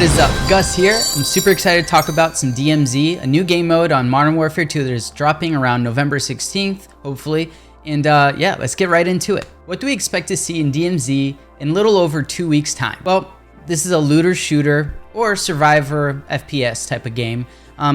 What is up? Gus here. I'm super excited to talk about some DMZ, a new game mode on Modern Warfare 2 that is dropping around November 16th, hopefully. And yeah, let's get right into it. What do we expect to see in DMZ in little over 2 weeks' time? Well, this is a looter shooter or survivor FPS type of game.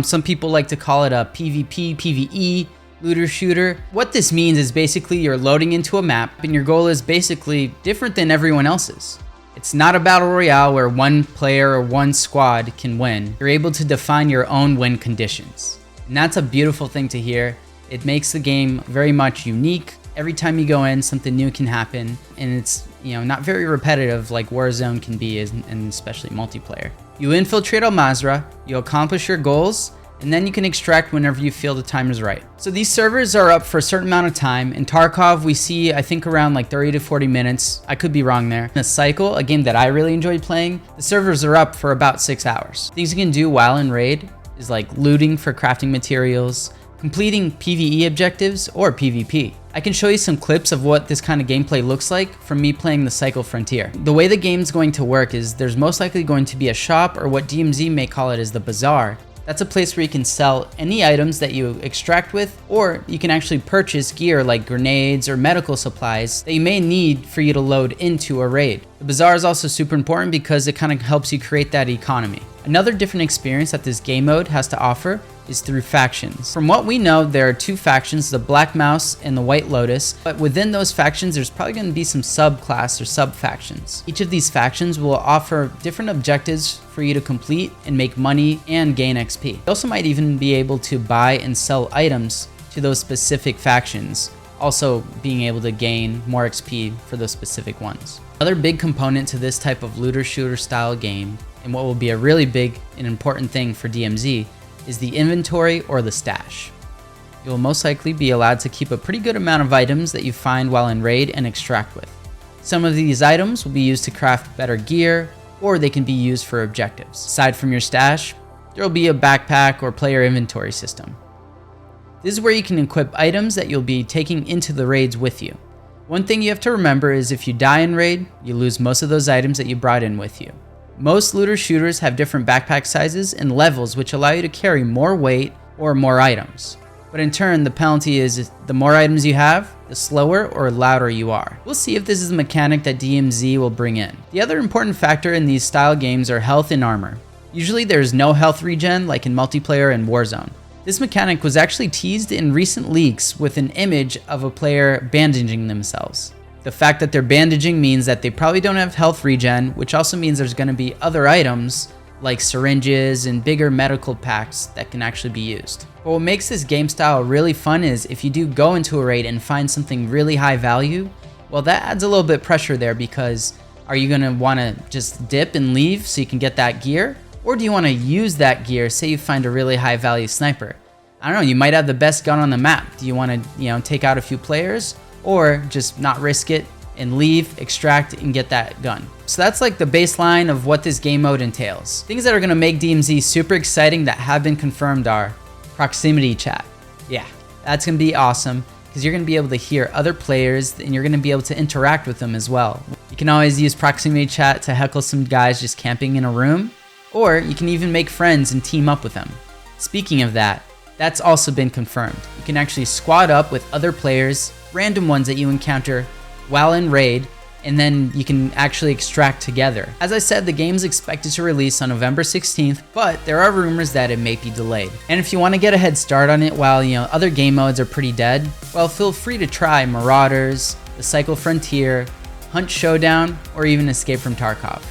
Some people like to call it a PvP, PvE looter shooter. What this means is basically you're loading into a map and your goal is basically different than everyone else's. It's not a battle royale where one player or one squad can win. You're able to define your own win conditions. And that's a beautiful thing to hear. It makes the game very much unique. Every time you go in, something new can happen. And it's, not very repetitive like Warzone can be, and especially multiplayer. You infiltrate Al-Mazrah, you accomplish your goals, and then you can extract whenever you feel the time is right. So these servers are up for a certain amount of time. In Tarkov, we see, I think, around like 30 to 40 minutes. I could be wrong there. In a Cycle, a game that I really enjoyed playing, the servers are up for about 6 hours. Things you can do while in raid is like looting for crafting materials, completing PvE objectives, or PvP. I can show you some clips of what this kind of gameplay looks like from me playing the Cycle Frontier. The way the game's going to work is there's most likely going to be a shop, or what DMZ may call it is the bazaar. That's a place where you can sell any items that you extract with, or you can actually purchase gear like grenades or medical supplies that you may need for you to load into a raid. The bazaar is also super important because it kind of helps you create that economy. Another different experience that this game mode has to offer is through factions. From what we know, there are two factions, the Black Mouse and the White Lotus, but within those factions, there's probably going to be some subclass or sub-factions. Each of these factions will offer different objectives for you to complete and make money and gain XP. You also might even be able to buy and sell items to those specific factions, also being able to gain more XP for those specific ones. Another big component to this type of looter shooter style game, and what will be a really big and important thing for DMZ, is the inventory or the stash. You will most likely be allowed to keep a pretty good amount of items that you find while in raid and extract with. Some of these items will be used to craft better gear, or they can be used for objectives. Aside from your stash, there will be a backpack or player inventory system. This is where you can equip items that you'll be taking into the raids with you. One thing you have to remember is if you die in raid, you lose most of those items that you brought in with you. Most looter shooters have different backpack sizes and levels which allow you to carry more weight or more items. But in turn, the penalty is the more items you have, the slower or louder you are. We'll see if this is a mechanic that DMZ will bring in. The other important factor in these style games are health and armor. Usually there's no health regen like in multiplayer and Warzone. This mechanic was actually teased in recent leaks with an image of a player bandaging themselves. The fact that they're bandaging means that they probably don't have health regen, which also means there's going to be other items like syringes and bigger medical packs that can actually be used. But what makes this game style really fun is if you do go into a raid and find something really high value, well, that adds a little bit of pressure there, because are you going to want to just dip and leave so you can get that gear? Or do you want to use that gear, say you find a really high value sniper? I don't know, you might have the best gun on the map. Do you want to, take out a few players? Or just not risk it and leave, extract, and get that gun. So that's like the baseline of what this game mode entails. Things that are going to make DMZ super exciting that have been confirmed are proximity chat. Yeah, that's going to be awesome because you're going to be able to hear other players and you're going to be able to interact with them as well. You can always use proximity chat to heckle some guys just camping in a room, or you can even make friends and team up with them. Speaking of that, that's also been confirmed. You can actually squad up with other players, random ones that you encounter while in raid, and then you can actually extract together. As I said, the game's expected to release on November 16th, but there are rumors that it may be delayed. And if you want to get a head start on it while other game modes are pretty dead, well, feel free to try Marauders, the Cycle Frontier, Hunt Showdown, or even Escape from Tarkov.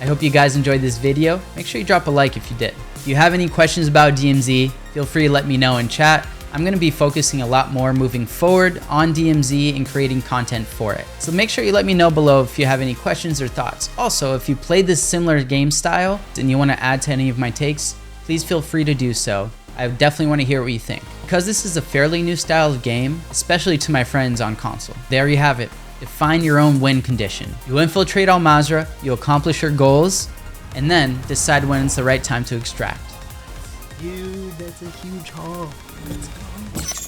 I hope you guys enjoyed this video. Make sure you drop a like if you did. If you have any questions about DMZ, feel free to let me know in chat. I'm going to be focusing a lot more moving forward on DMZ and creating content for it. So make sure you let me know below if you have any questions or thoughts. Also, if you played this similar game style and you want to add to any of my takes, please feel free to do so. I definitely want to hear what you think. Because this is a fairly new style of game, especially to my friends on console. There you have it. Define your own win condition. You infiltrate Al-Mazrah, you accomplish your goals, and then decide when it's the right time to extract. Dude, that's a huge haul. Let's go.